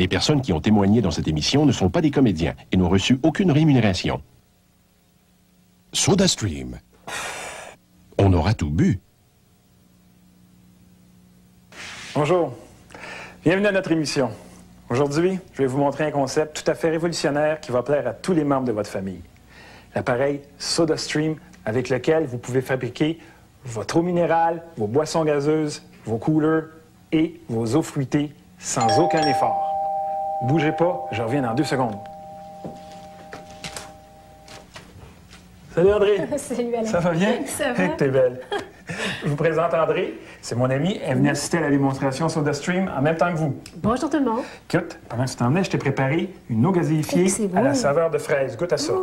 Les personnes qui ont témoigné dans cette émission ne sont pas des comédiens et n'ont reçu aucune rémunération. SodaStream. On aura tout bu. Bonjour. Bienvenue à notre émission. Aujourd'hui, je vais vous montrer un concept tout à fait révolutionnaire qui va plaire à tous les membres de votre famille. L'appareil SodaStream avec lequel vous pouvez fabriquer votre eau minérale, vos boissons gazeuses, vos coolers et vos eaux fruitées sans aucun effort. Bougez pas, je reviens dans 2 secondes. Salut André. Salut Alain. Ça va bien? Ça va. T'es belle. Je vous présente André. C'est mon ami. Elle venait assister à la démonstration SodaStream en même temps que vous. Bonjour tout le monde. Écoute, pendant que tu t'en venais, je t'ai préparé une eau gazéifiée à la saveur de fraise. Goûte à ça.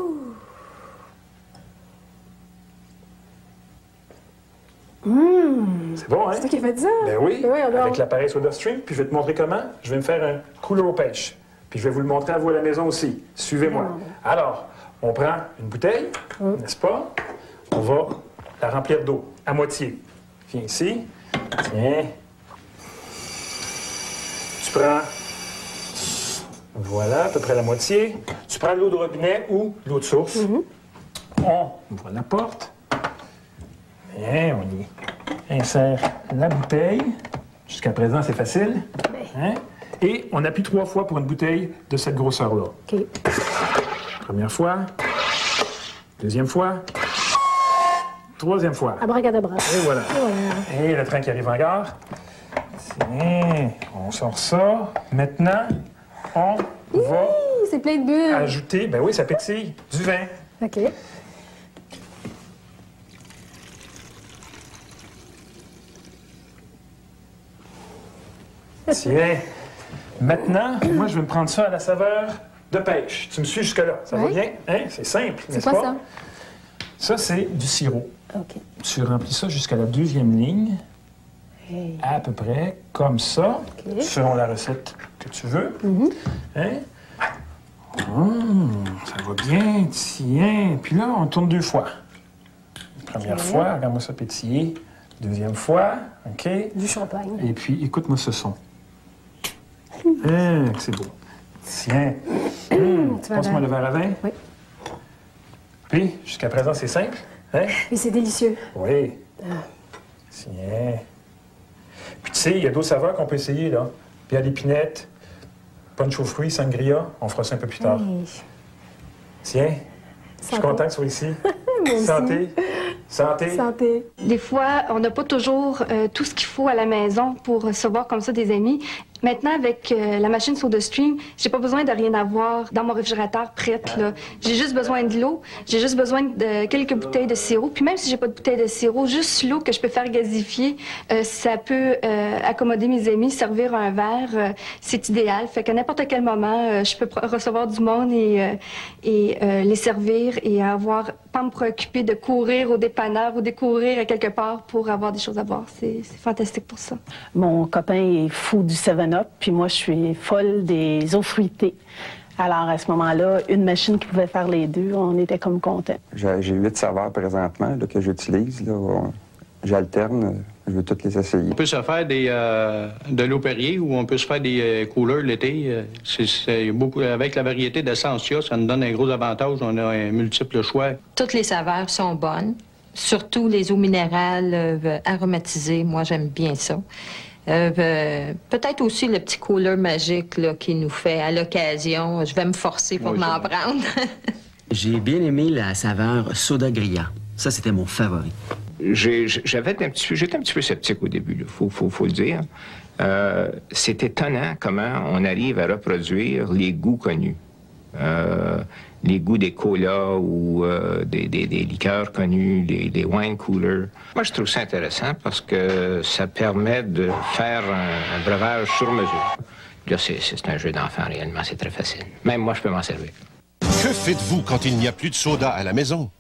C'est bon, hein? C'est toi qui as fait ça? Ben oui, Ben oui, alors. avec l'appareil SodaStream. Puis je vais te montrer comment. Je vais me faire un cooler aux pêches. Puis je vais vous le montrer à vous à la maison aussi. Suivez-moi. Alors, on prend une bouteille, n'est-ce pas? On va la remplir d'eau, à moitié. Viens ici. Tiens. Tu prends, voilà, à peu près la moitié. Tu prends de l'eau de robinet ou l'eau de source. On ouvre la porte. Bien, on y insère la bouteille. Jusqu'à présent, c'est facile. Hein? Et on appuie 3 fois pour une bouteille de cette grosseur-là. OK. Première fois. Deuxième fois. Troisième fois. Abracadabra. Et voilà. Et le train qui arrive en gare. Tiens, on sort ça. Maintenant, on va C'est plein de bulles. ajouter, ben oui, ça pétille, du vin. OK. Tiens. Maintenant, moi, je vais me prendre ça à la saveur de pêche. Tu me suis jusque-là. Ça va bien? Hein? C'est simple, n'est-ce pas? C'est quoi ça? Ça, c'est du sirop. OK. Tu remplis ça jusqu'à la 2e ligne, Hey. à peu près comme ça, OK. selon la recette que tu veux. Hein? Ça va bien, tiens. Puis là, on tourne 2 fois. Première fois, regarde-moi ça pétiller. Deuxième fois, OK. Du champagne. Et puis, écoute-moi ce son. Hein, c'est beau. Tiens. Passe-moi le verre à vin. Oui. Puis, jusqu'à présent, c'est simple. Hein? Et c'est délicieux. Oui. Tiens. Puis tu sais, il y a d'autres saveurs qu'on peut essayer, là. Puis à l'épinette, punch aux fruits, sangria, on fera ça un peu plus tard. Hey. Tiens, je suis content que tu sois ici. Moi aussi. Santé. Santé. Santé. Des fois, on n'a pas toujours tout ce qu'il faut à la maison pour recevoir comme ça des amis. Maintenant, avec la machine SodaStream, j'ai pas besoin de rien avoir dans mon réfrigérateur prête, là. J'ai juste besoin de l'eau, j'ai juste besoin de quelques bouteilles de sirop. Puis même si j'ai pas de bouteille de sirop, juste l'eau que je peux faire gazifier, ça peut accommoder mes amis, servir un verre, c'est idéal. Fait qu'à n'importe quel moment, je peux recevoir du monde et les servir et pas me préoccuper de courir au dépanneur ou de courir à quelque part pour avoir des choses à boire. C'est fantastique pour ça. Mon copain est fou du 7-Up, puis moi, je suis folle des eaux fruitées. Alors, à ce moment-là, une machine qui pouvait faire les deux, on était comme contents. J'ai 8 saveurs présentement là, que j'utilise. J'alterne, je veux toutes les essayer. On peut se faire de l'eau Perrier ou on peut se faire des couleurs l'été. Avec la variété d'essence qu'il y a, ça nous donne un gros avantage. On a un multiple choix. Toutes les saveurs sont bonnes, surtout les eaux minérales aromatisées. Moi, j'aime bien ça. Peut-être aussi le petit cooler magique là, qui nous fait à l'occasion. Je vais me forcer pour m'en prendre. J'ai bien aimé la saveur Soda Gria. Ça, c'était mon favori. J'étais un petit peu sceptique au début, il faut le dire. C'est étonnant comment on arrive à reproduire les goûts connus. Les goûts des colas ou des liqueurs connues, des wine coolers. Moi, je trouve ça intéressant parce que ça permet de faire un breuvage sur mesure. Là, c'est un jeu d'enfant, réellement, c'est très facile. Même moi, je peux m'en servir. Que faites-vous quand il n'y a plus de soda à la maison?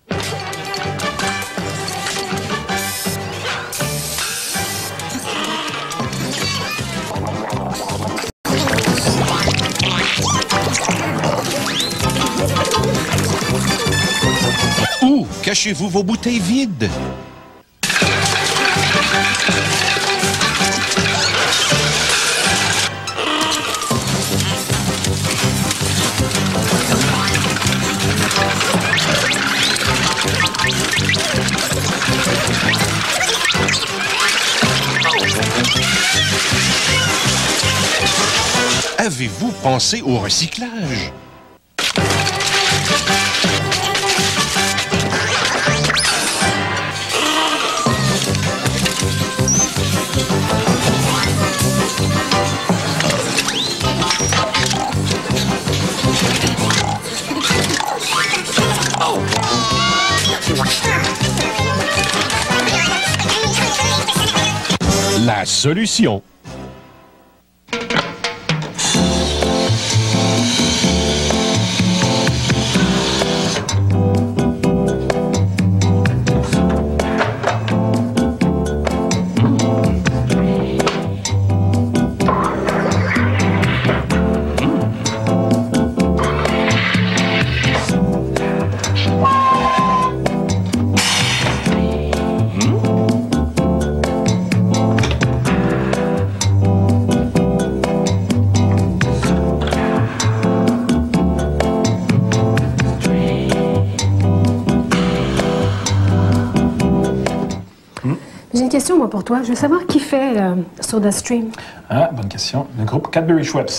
Où cachez-vous vos bouteilles vides? Avez-vous pensé au recyclage? La solution. J'ai une question, moi, pour toi. Je veux savoir qui fait SodaStream. Ah, bonne question. Le groupe Cadbury Schweppes.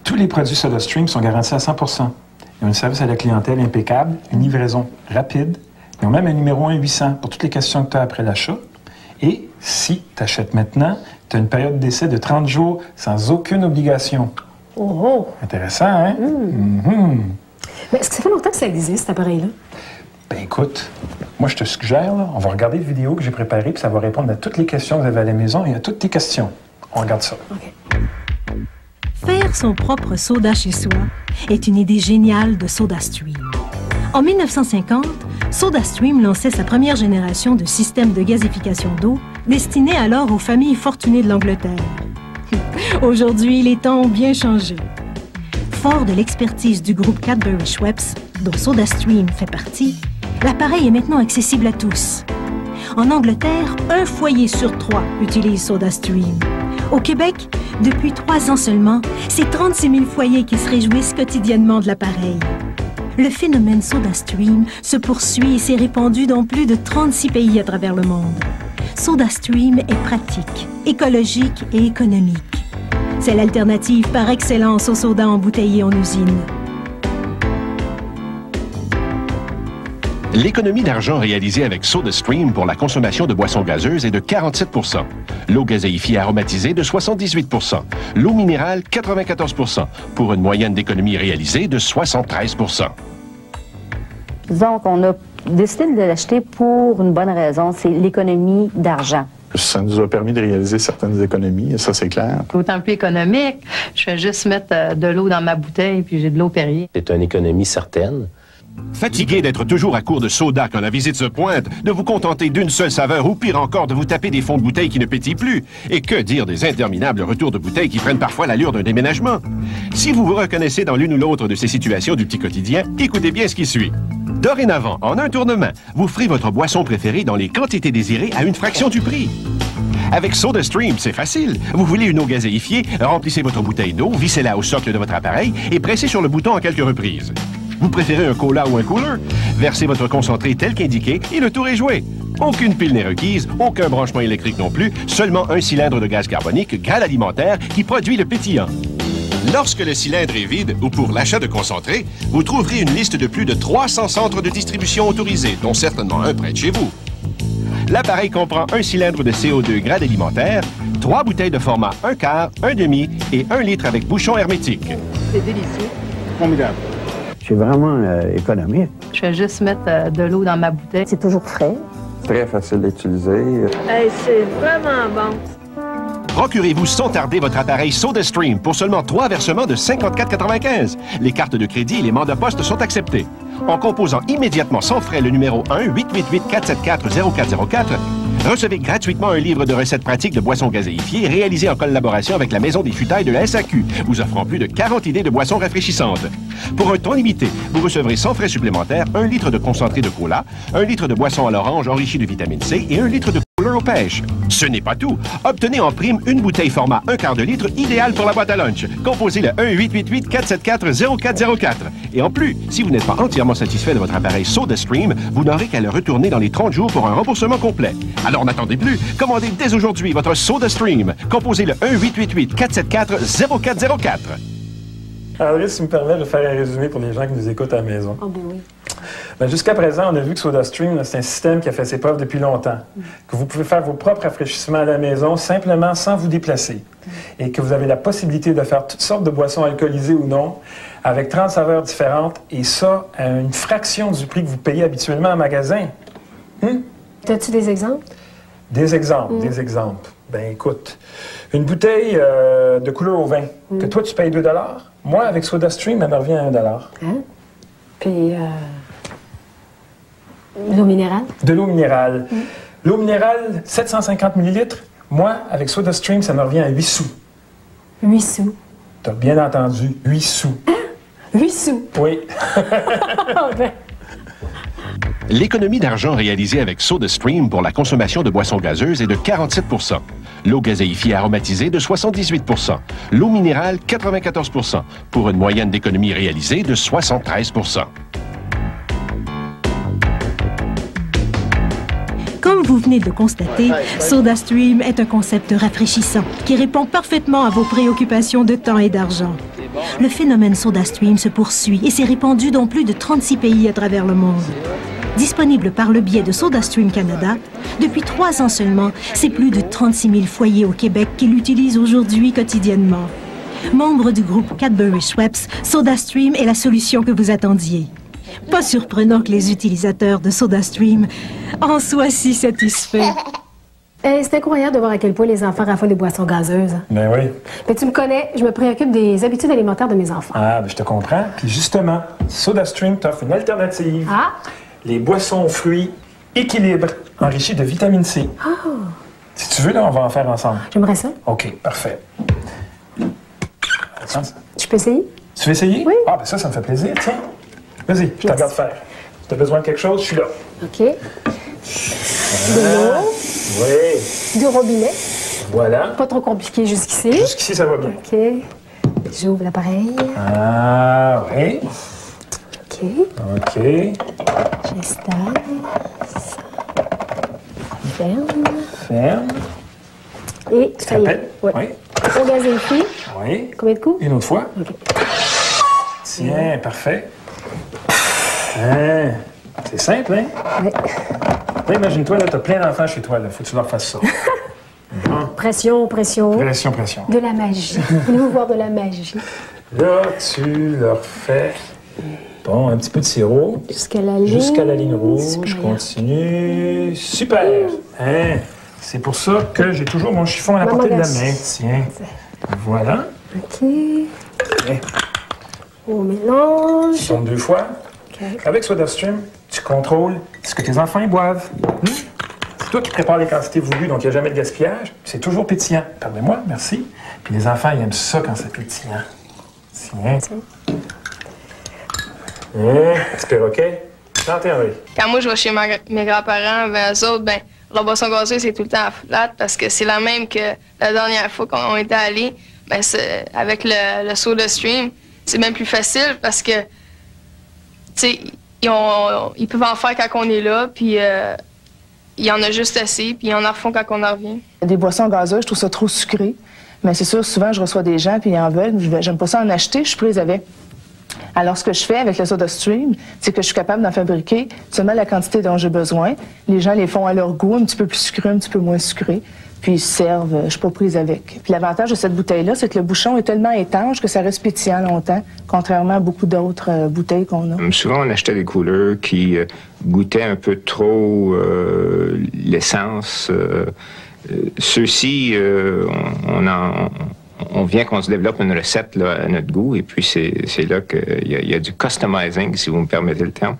Tous les produits SodaStream sont garantis à 100 %. Ils ont un service à la clientèle impeccable, une livraison rapide. Ils ont même un numéro 1-800 pour toutes les questions que tu as après l'achat. Et si tu achètes maintenant, tu as une période d'essai de 30 jours sans aucune obligation. Oh! Intéressant, hein? Mais est-ce que ça fait longtemps que ça existe, cet appareil-là? Ben écoute, moi je te suggère, là, on va regarder les vidéos que j'ai préparées, puis ça va répondre à toutes les questions que vous avez à la maison et à toutes tes questions. On regarde ça. OK. Faire son propre soda chez soi est une idée géniale de SodaStream. En 1950, SodaStream lançait sa première génération de systèmes de gazification d'eau destinés alors aux familles fortunées de l'Angleterre. Aujourd'hui, les temps ont bien changé. Fort de l'expertise du groupe Cadbury Schweppes, dont SodaStream fait partie, l'appareil est maintenant accessible à tous. En Angleterre, 1 foyer sur 3 utilise SodaStream. Au Québec, depuis 3 ans seulement, c'est 36 000 foyers qui se réjouissent quotidiennement de l'appareil. Le phénomène SodaStream se poursuit et s'est répandu dans plus de 36 pays à travers le monde. SodaStream est pratique, écologique et économique. C'est l'alternative par excellence au soda embouteillé en usine. L'économie d'argent réalisée avec SodaStream pour la consommation de boissons gazeuses est de 47 %, l'eau gazéifiée aromatisée de 78 %, l'eau minérale 94 %, pour une moyenne d'économie réalisée de 73 %. Disons qu'on a décidé de l'acheter pour une bonne raison, c'est l'économie d'argent. Ça nous a permis de réaliser certaines économies, ça c'est clair. D'autant plus économique, je fais juste mettre de l'eau dans ma bouteille puis j'ai de l'eau Perrier. C'est une économie certaine. Fatigué d'être toujours à court de soda quand la visite se pointe, de vous contenter d'une seule saveur ou pire encore de vous taper des fonds de bouteille qui ne pétillent plus, et que dire des interminables retours de bouteilles qui prennent parfois l'allure d'un déménagement? Si vous vous reconnaissez dans l'une ou l'autre de ces situations du petit quotidien, écoutez bien ce qui suit. Dorénavant, en un tournement, vous ferez votre boisson préférée dans les quantités désirées à une fraction du prix. Avec SodaStream, c'est facile. Vous voulez une eau gazéifiée, remplissez votre bouteille d'eau, vissez-la au socle de votre appareil et pressez sur le bouton en quelques reprises. Vous préférez un cola ou un cooler? Versez votre concentré tel qu'indiqué et le tour est joué. Aucune pile n'est requise, aucun branchement électrique non plus, seulement un cylindre de gaz carbonique, Graal Alimentaire, qui produit le pétillant. Lorsque le cylindre est vide ou pour l'achat de concentré, vous trouverez une liste de plus de 300 centres de distribution autorisés, dont certainement un près de chez vous. L'appareil comprend un cylindre de CO2 Graal Alimentaire, 3 bouteilles de format 1/4, 1/2 et 1 litre avec bouchon hermétique. C'est délicieux. Formidable. C'est vraiment économique. Je fais juste mettre de l'eau dans ma bouteille. C'est toujours frais. Très facile d'utiliser. Hey, c'est vraiment bon. Procurez-vous sans tarder votre appareil SodaStream pour seulement 3 versements de 54,95. Les cartes de crédit et les mandats poste sont acceptés. En composant immédiatement sans frais le numéro 1-888-474-0404, recevez gratuitement un livre de recettes pratiques de boissons gazéifiées réalisé en collaboration avec la Maison des Futailles de la SAQ, vous offrant plus de 40 idées de boissons rafraîchissantes. Pour un temps limité, vous recevrez sans frais supplémentaires 1 litre de concentré de cola, 1 litre de boisson à l'orange enrichi de vitamine C et 1 litre de cola cooler aux pêches. Ce n'est pas tout. Obtenez en prime une bouteille format 1/4 de litre idéale pour la boîte à lunch. Composez le 1-888-474-0404. Et en plus, si vous n'êtes pas entièrement satisfait de votre appareil SodaStream, vous n'aurez qu'à le retourner dans les 30 jours pour un remboursement complet. Alors n'attendez plus. Commandez dès aujourd'hui votre SodaStream. Composez le 1-888-474-0404. Alors, si tu me permets de faire un résumé pour les gens qui nous écoutent à la maison. Oh, ben oui. Ben, jusqu'à présent, on a vu que SodaStream, c'est un système qui a fait ses preuves depuis longtemps. Que vous pouvez faire vos propres rafraîchissements à la maison simplement sans vous déplacer. Et que vous avez la possibilité de faire toutes sortes de boissons alcoolisées ou non, avec 30 saveurs différentes, et ça à une fraction du prix que vous payez habituellement en magasin. As-tu des exemples? Des exemples, des exemples. Ben écoute, une bouteille de couleur au vin, que toi tu payes 2 $, moi avec SodaStream, elle me revient à 1 $. Hein? Puis, l'eau minérale? De l'eau minérale. L'eau minérale, 750 ml, moi avec SodaStream, ça me revient à 8 sous. 8 sous. T'as bien entendu, 8 sous. Hein? 8 sous? Oui. L'économie d'argent réalisée avec SodaStream pour la consommation de boissons gazeuses est de 47 %. L'eau gazéifiée aromatisée de 78 %. L'eau minérale, 94 %, pour une moyenne d'économie réalisée de 73 %. Comme vous venez de le constater, SodaStream est un concept rafraîchissant qui répond parfaitement à vos préoccupations de temps et d'argent. Le phénomène SodaStream se poursuit et s'est répandu dans plus de 36 pays à travers le monde. Disponible par le biais de SodaStream Canada, depuis 3 ans seulement, c'est plus de 36 000 foyers au Québec qui l'utilisent aujourd'hui quotidiennement. Membre du groupe Cadbury-Schweppes, SodaStream est la solution que vous attendiez. Pas surprenant que les utilisateurs de SodaStream en soient si satisfaits. C'est incroyable de voir à quel point les enfants raffolent des boissons gazeuses. Ben oui. Mais tu me connais, je me préoccupe des habitudes alimentaires de mes enfants. Ah, ben je te comprends. Puis justement, SodaStream t'offre une alternative. Ah! Les boissons aux fruits équilibre, enrichies de vitamine C. Oh! Si tu veux, là, on va en faire ensemble. J'aimerais ça. OK, parfait. Attends. Je peux essayer? Tu veux essayer? Oui. Ah, ben ça me fait plaisir, tiens. Vas-y, je te regarde faire. Si tu as besoin de quelque chose, je suis là. OK. De l'eau. Oui. Du robinet. Voilà. Pas trop compliqué jusqu'ici. Jusqu'ici, ça va bien. OK. J'ouvre l'appareil. Ah, oui. OK. OK. J'installe. Ferme. Ferme. Et ça y est. Oui. On gazifie. Oui. Combien de coups? Une autre fois. OK. Tiens, parfait. Hein, c'est simple, hein? Oui. Là, imagine-toi, là, t'as plein d'enfants chez toi, là. Faut que tu leur fasses ça. Pression, pression. Pression, pression. De la magie. Voulez-vous voir de la magie? Là, tu leur fais, bon, un petit peu de sirop. Jusqu'à la ligne. Jusqu'à la ligne rouge. Je continue. Super! Hein? C'est pour ça que j'ai toujours mon chiffon à la portée de la main. Tiens. Voilà. OK. Okay. On mélange. Tu tournes 2 fois. Okay. Avec SodaStream, tu contrôles ce que tes enfants y boivent. C'est toi qui prépares les quantités voulues, donc il n'y a jamais de gaspillage. C'est toujours pétillant. Pardonnez-moi, merci. Puis les enfants, ils aiment ça quand c'est pétillant. Tiens. Petit perroquet. Chantez un rire. Quand moi, je vais chez mes grands-parents, ben, eux autres, ben, la boisson gazeuse, c'est tout le temps flat parce que c'est la même que la dernière fois qu'on était allés. Ben, avec le SodaStream, c'est même plus facile parce que, tu sais, ils peuvent en faire quand on est là, puis il y en a juste assez, puis ils en refont quand on en revient. Des boissons gazeuses, je trouve ça trop sucré. Mais c'est sûr, souvent, je reçois des gens, puis ils en veulent. J'aime pas ça en acheter, je suis prise avec. Alors, ce que je fais avec le SodaStream, c'est que je suis capable d'en fabriquer seulement la quantité dont j'ai besoin. Les gens les font à leur goût, un petit peu plus sucré, un petit peu moins sucré. Puis ils se servent, je suis pas prise avec. Puis l'avantage de cette bouteille-là, c'est que le bouchon est tellement étanche que ça reste pétillant longtemps, contrairement à beaucoup d'autres bouteilles qu'on a. Souvent, on achetait des couleurs qui goûtaient un peu trop l'essence. Ceux-ci, on vient qu'on se développe une recette là, à notre goût, et puis c'est là qu'il y a du customizing, si vous me permettez le terme,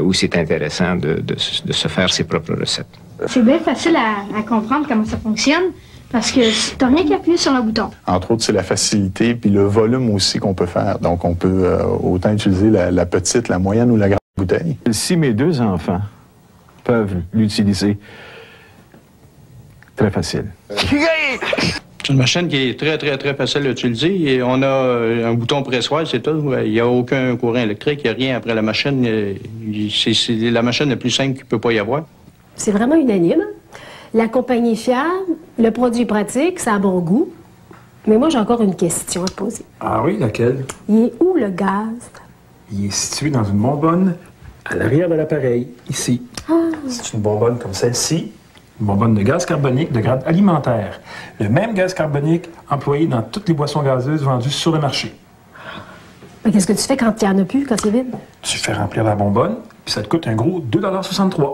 où c'est intéressant de se faire ses propres recettes. C'est bien facile à comprendre comment ça fonctionne, parce que t'as rien qu'à appuyer sur le bouton. Entre autres, c'est la facilité, puis le volume aussi qu'on peut faire. Donc, on peut autant utiliser la petite, la moyenne ou la grande bouteille. Si mes 2 enfants peuvent l'utiliser, Très facile. C'est une machine qui est très facile à utiliser. Et on a un bouton pressoir, c'est tout. Il n'y a aucun courant électrique, il n'y a rien après la machine. C'est la machine la plus simple qu'il ne peut pas y avoir. C'est vraiment unanime. La compagnie est fiable, le produit est pratique, ça a bon goût. Mais moi, j'ai encore une question à te poser. Ah oui, laquelle? Il est où le gaz? Il est situé dans une bonbonne à l'arrière de l'appareil, ici. C'est une bonbonne comme celle-ci, une bonbonne de gaz carbonique de grade alimentaire. Le même gaz carbonique employé dans toutes les boissons gazeuses vendues sur le marché. Qu'est-ce que tu fais quand il n'y en a plus, quand c'est vide? Tu fais remplir la bonbonne, puis ça te coûte un gros 2,63 $.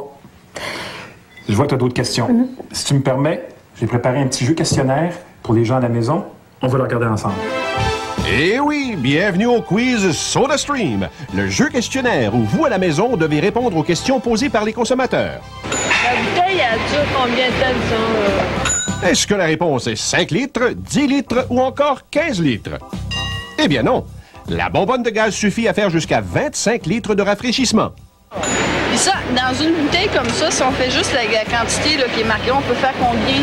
Je vois que tu as d'autres questions. Si tu me permets, j'ai préparé un petit jeu questionnaire pour les gens à la maison. On va le regarder ensemble. Eh oui, bienvenue au quiz SodaStream, le jeu questionnaire où vous, à la maison, devez répondre aux questions posées par les consommateurs. La bouteille, elle dure combien de temps, disons? Est-ce que la réponse est 5 litres, 10 litres ou encore 15 litres? Eh bien non. La bonbonne de gaz suffit à faire jusqu'à 25 litres de rafraîchissement. Puis ça, dans une bouteille comme ça, si on fait juste la quantité là, qui est marquée, on peut faire combien?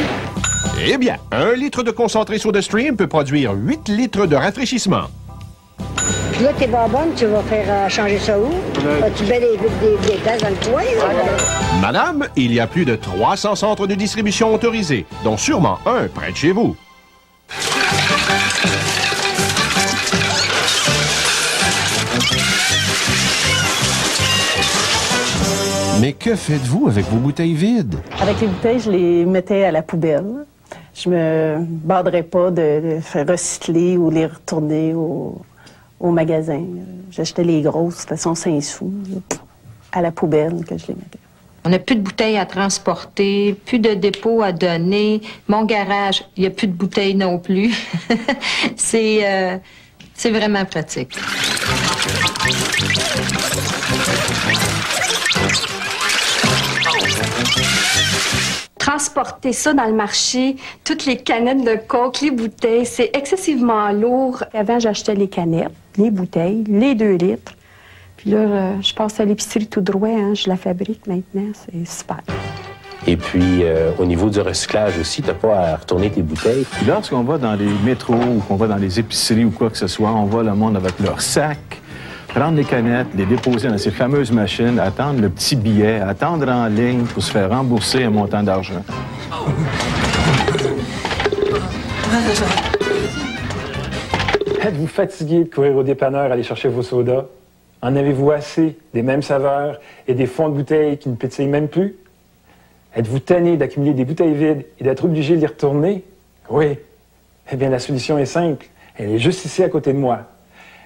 Eh bien, 1 litre de concentré SodaStream peut produire 8 litres de rafraîchissement. Puis là, tes bonbonnes, tu vas faire changer ça où? Tu mets des places dans le coin, là? Madame, il y a plus de 300 centres de distribution autorisés, dont sûrement un près de chez vous. Mais que faites-vous avec vos bouteilles vides? Avec les bouteilles, je les mettais à la poubelle. Je me borderais pas de faire recycler ou les retourner au magasin. J'achetais les grosses, de toute façon 5 sous, à la poubelle que je les mettais. On n'a plus de bouteilles à transporter, plus de dépôts à donner. Mon garage, il n'y a plus de bouteilles non plus. C'est vraiment pratique. Transporter ça dans le marché, toutes les canettes de coke, les bouteilles, c'est excessivement lourd. Avant, j'achetais les canettes, les bouteilles, les 2 litres. Puis là, je passe à l'épicerie tout droit, hein, je la fabrique maintenant, c'est super. Et puis, au niveau du recyclage aussi, tu n'as pas à retourner tes bouteilles. Lorsqu'on va dans les métros ou qu'on va dans les épiceries ou quoi que ce soit, on voit le monde avec leur sac, prendre les canettes, les déposer dans ces fameuses machines, attendre le petit billet, attendre en ligne pour se faire rembourser un montant d'argent. Êtes-vous fatigué de courir au dépanneur, aller chercher vos sodas? En avez-vous assez des mêmes saveurs et des fonds de bouteilles qui ne pétillent même plus? Êtes-vous tanné d'accumuler des bouteilles vides et d'être obligé de les retourner? Oui. Eh bien, la solution est simple. Elle est juste ici à côté de moi.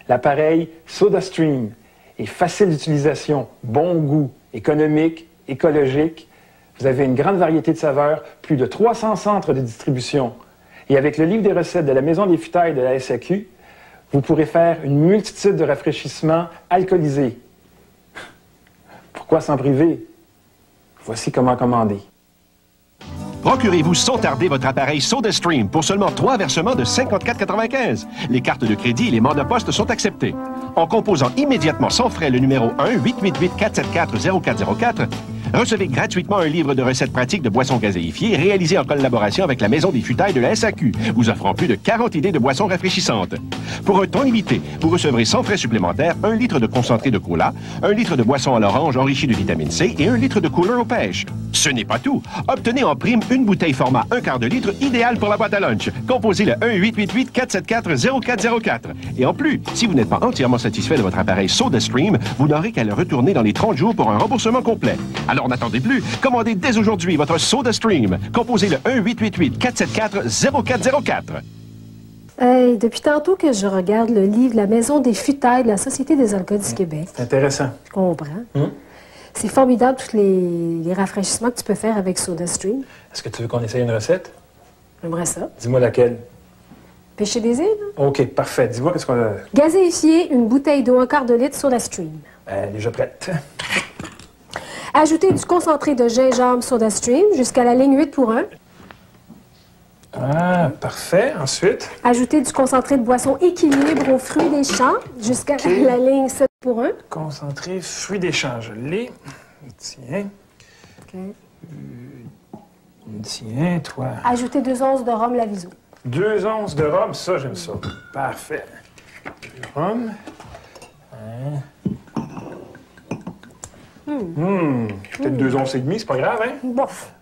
L'appareil SodaStream est facile d'utilisation, bon goût, économique, écologique. Vous avez une grande variété de saveurs, plus de 300 centres de distribution. Et avec le livre des recettes de la Maison des Futailles de la SAQ, vous pourrez faire une multitude de rafraîchissements alcoolisés. Pourquoi s'en priver? Voici comment commander. Procurez-vous sans tarder votre appareil SodaStream pour seulement 3 versements de 54,95 $. Les cartes de crédit et les monopostes sont acceptés. En composant immédiatement sans frais le numéro 1-888-474-0404, recevez gratuitement un livre de recettes pratiques de boissons gazéifiées réalisé en collaboration avec la Maison des Futailles de la SAQ, vous offrant plus de 40 idées de boissons rafraîchissantes. Pour un temps limité, vous recevrez sans frais supplémentaires 1 litre de concentré de cola, 1 litre de boisson à l'orange enrichie de vitamine C et 1 litre de cooler aux pêches. Ce n'est pas tout. Obtenez en prime une bouteille format 1/4 de litre idéale pour la boîte à lunch. Composez le 1-888-474-0404. Et en plus, si vous n'êtes pas entièrement satisfait de votre appareil SodaStream, vous n'aurez qu'à le retourner dans les 30 jours pour un remboursement complet. Alors n'attendez plus. Commandez dès aujourd'hui votre SodaStream. Composez le 1-888-474-0404. Hey, depuis tantôt que je regarde le livre La Maison des Futailles de la Société des alcools du Québec. C'est intéressant. Je comprends. C'est formidable, tous les rafraîchissements que tu peux faire avec SodaStream. Est-ce que tu veux qu'on essaye une recette? J'aimerais ça. Dis-moi laquelle. Pêcher des îles? OK, parfait. Dis-moi qu'est-ce qu'on a. Gazéifier une bouteille d'eau 1/4 de litre SodaStream. Déjà prête. Ajouter du concentré de gingembre SodaStream jusqu'à la ligne 8 pour 1. Ah, parfait. Ensuite? Ajouter du concentré de boisson équilibre aux fruits des champs jusqu'à la ligne 7 pour 1. Concentré fruits des champs, je l'ai. Tiens. Tiens, toi. Ajoutez 2 onces de rhum Laviso. 2 onces de rhum, ça, j'aime ça. Parfait. Du rhum. Peut-être 2 onces et demie, c'est pas grave, hein? Bof.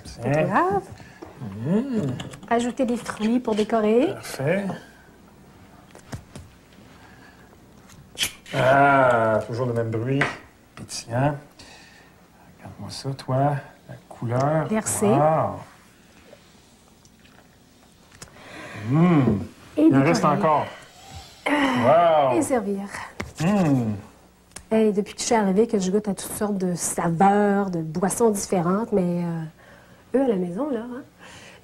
C'est pas grave. Ajoutez des fruits pour décorer. Parfait. Ah, toujours le même bruit. Pétillant. Regarde-moi ça, toi. La couleur. Versé. Wow. Il en reste encore. Wow. Et servir. Hey, depuis que je suis arrivée, que je goûte à toutes sortes de saveurs, de boissons différentes, mais eux, à la maison, là, hein,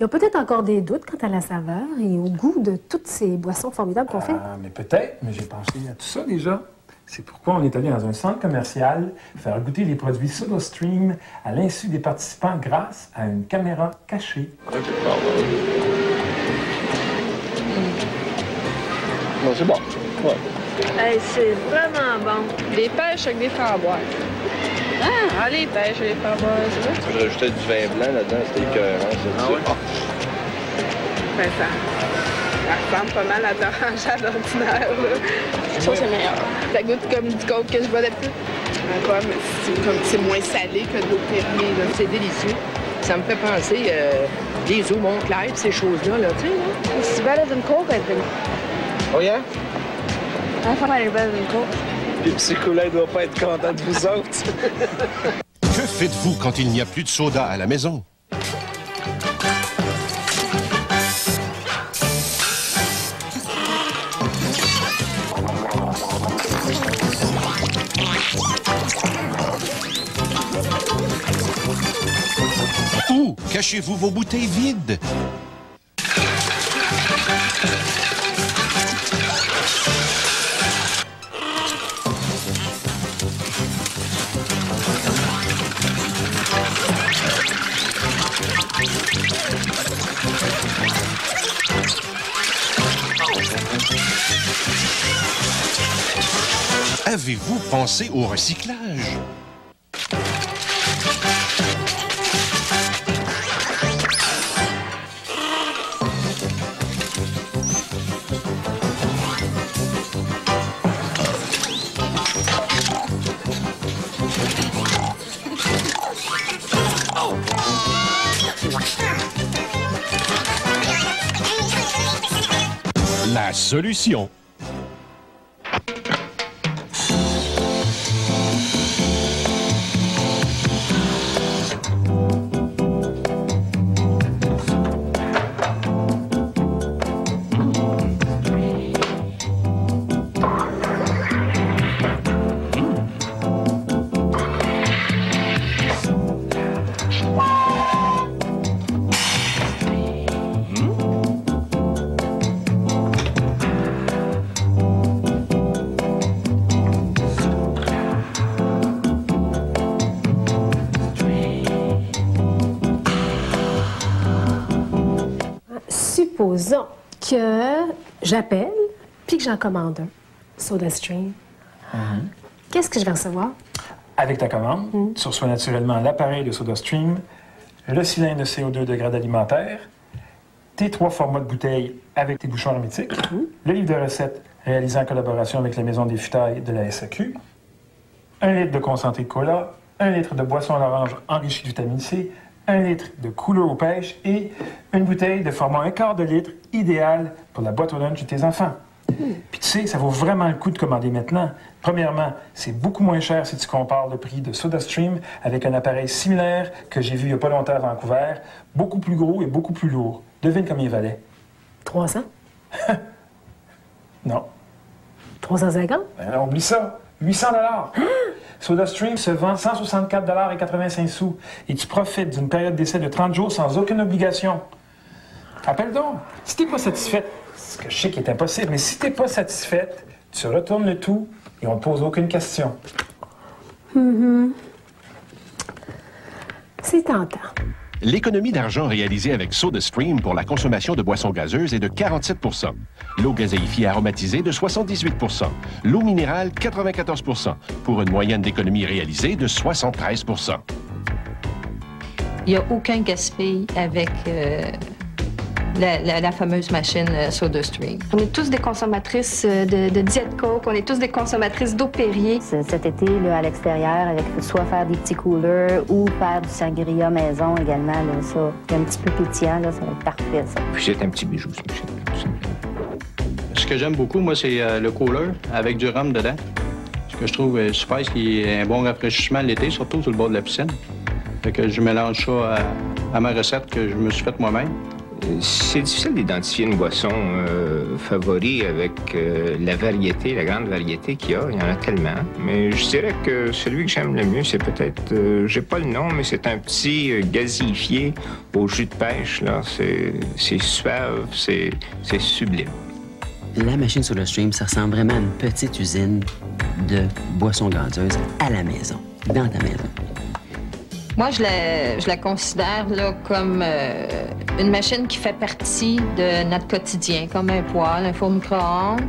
ils ont peut-être encore des doutes quant à la saveur et au goût de toutes ces boissons formidables qu'on fait. Ah, mais peut-être, mais j'ai pensé à tout ça déjà. C'est pourquoi on est allé dans un centre commercial faire goûter les produits SodaStream à l'insu des participants grâce à une caméra cachée. Bon, c'est bon. Ouais. Hey, c'est vraiment bon. Des pêches avec des framboises. Ah, les pêches avec des framboises, c'est vrai? Je rajoutais du vin blanc là-dedans, c'était écœurant, ça. Ah ouais? Ben, ça ressemble pas mal à l'orange à l'ordinaire, là. Ça, c'est meilleur. Ça goûte comme du coke que je bois d'habitude. Ouais, mais c'est moins salé que de l'eau fermée, là. C'est délicieux. Ça me fait penser des eaux Montclair, ces choses-là, là, tu sais, là. It's better than coke, I think. Oh yeah? I thought it was better than coke. Puis le psychologue doit pas être content de vous autres. Que faites-vous quand il n'y a plus de soda à la maison? Où cachez-vous vos bouteilles vides? Avez-vous pensé au recyclage? La solution. Supposons que j'appelle puis que j'en commande un SodaStream. Qu'est-ce que je vais recevoir? Avec ta commande, tu reçois naturellement l'appareil de SodaStream, le cylindre de CO2 de grade alimentaire, tes 3 formats de bouteilles avec tes bouchons hermétiques, le livre de recettes réalisé en collaboration avec la Maison des Futailles de la SAQ, 1 litre de concentré de cola, 1 litre de boisson à l'orange enrichie de vitamine C, 1 litre de couleur aux pêches et une bouteille de format 1/4 de litre, idéale pour la boîte au lunch de tes enfants. Puis tu sais, ça vaut vraiment le coup de commander maintenant. Premièrement, c'est beaucoup moins cher si tu compares le prix de SodaStream avec un appareil similaire que j'ai vu il n'y a pas longtemps à Vancouver, beaucoup plus gros et beaucoup plus lourd. Devine combien il valait? 300? Non. 350? Ben, oublie ça. 800 $. SodaStream se vend 164,85 $ et tu profites d'une période d'essai de 30 jours sans aucune obligation. Appelle donc. Si t'es pas satisfaite, ce que je sais qui est impossible, mais si t'es pas satisfaite, tu retournes le tout et on te pose aucune question. C'est tentant. L'économie d'argent réalisée avec SodaStream pour la consommation de boissons gazeuses est de 47 %, l'eau gazéifiée aromatisée de 78 %, l'eau minérale 94 %, pour une moyenne d'économie réalisée de 73 %. Il n'y a aucun gaspille avec la fameuse machine SodaStream. On est tous des consommatrices de Diet Coke, on est tous des consommatrices d'eau Perrier. Cet été, là, à l'extérieur, avec soit faire des petits coolers ou faire du sangria maison également, là, ça, un petit peu pétillant, là, ça va être parfait, ça. Puis c'est un petit bijou, cette machine. Ce que j'aime beaucoup, moi, c'est le cooler avec du rhum dedans. Ce que je trouve super, c'est qu'il y a un bon rafraîchissement l'été, surtout sur le bord de la piscine. Fait que je mélange ça à ma recette que je me suis faite moi-même. C'est difficile d'identifier une boisson favori avec la variété, la grande variété qu'il y a. Il y en a tellement. Mais je dirais que celui que j'aime le mieux, c'est peut-être, j'ai pas le nom, mais c'est un petit gazifié au jus de pêche, là. C'est suave, c'est sublime. La machine SodaStream, ça ressemble vraiment à une petite usine de boissons gazeuses à la maison, dans ta maison. Moi, je la considère là, comme une machine qui fait partie de notre quotidien, comme un poêle, un four micro-ondes.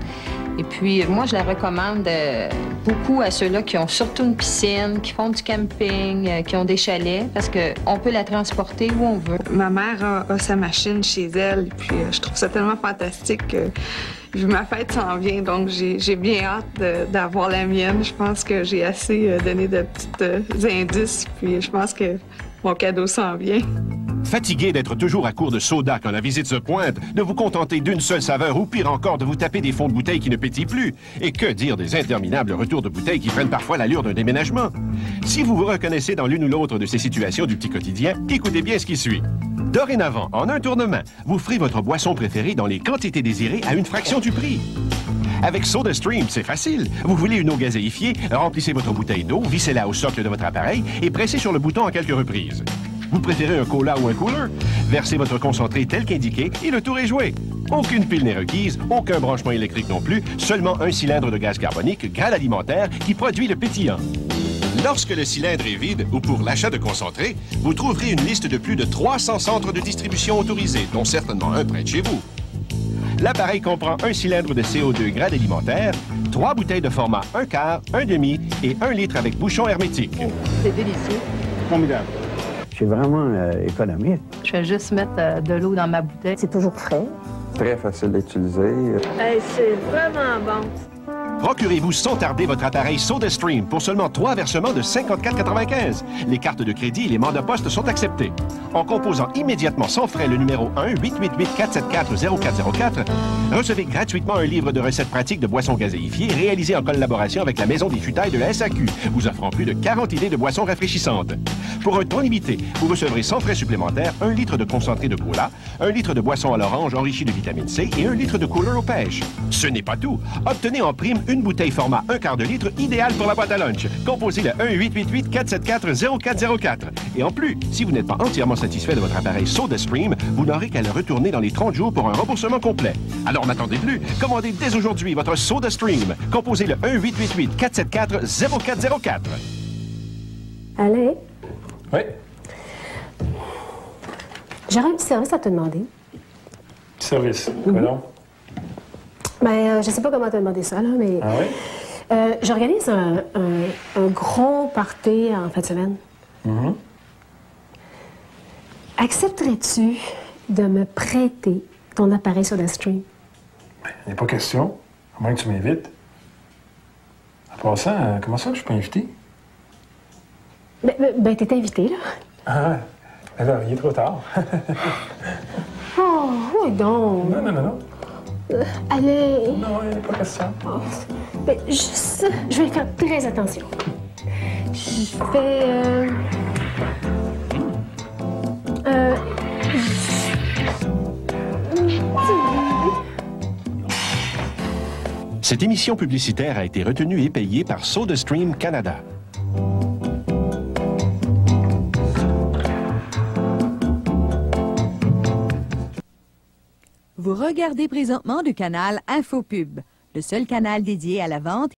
Et puis, moi, je la recommande beaucoup à ceux-là qui ont surtout une piscine, qui font du camping, qui ont des chalets, parce qu'on peut la transporter où on veut. Ma mère a sa machine chez elle, puis je trouve ça tellement fantastique que ma fête s'en vient, donc j'ai bien hâte d'avoir la mienne. Je pense que j'ai assez donné de petits indices, puis je pense que mon cadeau s'en vient. Fatigué d'être toujours à court de soda quand la visite se pointe, de vous contenter d'une seule saveur ou pire encore de vous taper des fonds de bouteille qui ne pétillent plus. Et que dire des interminables retours de bouteilles qui prennent parfois l'allure d'un déménagement? Si vous vous reconnaissez dans l'une ou l'autre de ces situations du petit quotidien, écoutez bien ce qui suit. Dorénavant, en un tournement, vous ferez votre boisson préférée dans les quantités désirées à une fraction du prix. Avec SodaStream, c'est facile. Vous voulez une eau gazéifiée, remplissez votre bouteille d'eau, vissez-la au socle de votre appareil et pressez sur le bouton en quelques reprises. Vous préférez un cola ou un cooler? Versez votre concentré tel qu'indiqué et le tour est joué. Aucune pile n'est requise, aucun branchement électrique non plus, seulement un cylindre de gaz carbonique, Graal alimentaire, qui produit le pétillant. Lorsque le cylindre est vide ou pour l'achat de concentré, vous trouverez une liste de plus de 300 centres de distribution autorisés, dont certainement un près de chez vous. L'appareil comprend un cylindre de CO2 Graal alimentaire, 3 bouteilles de format 1/4, 1/2 et 1 litre avec bouchon hermétique. C'est délicieux. Formidable. C'est vraiment économique. Je vais juste mettre de l'eau dans ma bouteille. C'est toujours frais. Très facile d'utiliser. Hey, c'est vraiment bon. Procurez-vous sans tarder votre appareil SodaStream pour seulement 3 versements de 54,95. Les cartes de crédit et les mandats poste sont acceptés. En composant immédiatement sans frais le numéro 1-888-474-0404, recevez gratuitement un livre de recettes pratiques de boissons gazéifiées réalisé en collaboration avec la Maison des Futailles de la SAQ, vous offrant plus de 40 idées de boissons rafraîchissantes. Pour un ton limité, vous recevrez sans frais supplémentaires 1 litre de concentré de cola, 1 litre de boisson à l'orange enrichie de vitamine C et 1 litre de cooler aux pêches. Ce n'est pas tout. Obtenez en prime une bouteille format 1/4 litre idéale pour la boîte à lunch. Composez le 1-888-474-0404. Et en plus, si vous n'êtes pas entièrement satisfait de votre appareil SodaStream, vous n'aurez qu'à le retourner dans les 30 jours pour un remboursement complet. Alors n'attendez plus. Commandez dès aujourd'hui votre SodaStream. Composez le 1-888-474-0404. Alain? Oui? J'aurais un petit service à te demander. Petit service? Quoi donc? Ben, je sais pas comment te demander ça, là, mais... Ah oui? J'organise un gros party en fin de semaine. Mm-hmm. Accepterais-tu de me prêter ton appareil SodaStream? Ben, il n'y a pas question. À moins que tu m'invites. En passant, comment ça que je suis pas invité? Ben t'es invité, là. Ah ouais. Ben là, il est trop tard. Oh, oui donc. Non. Allez. Non, il n'y a pas question. Oh, ben, juste, je vais faire très attention. Je vais... Cette émission publicitaire a été retenue et payée par SodaStream Canada. Vous regardez présentement le canal Infopub, le seul canal dédié à la vente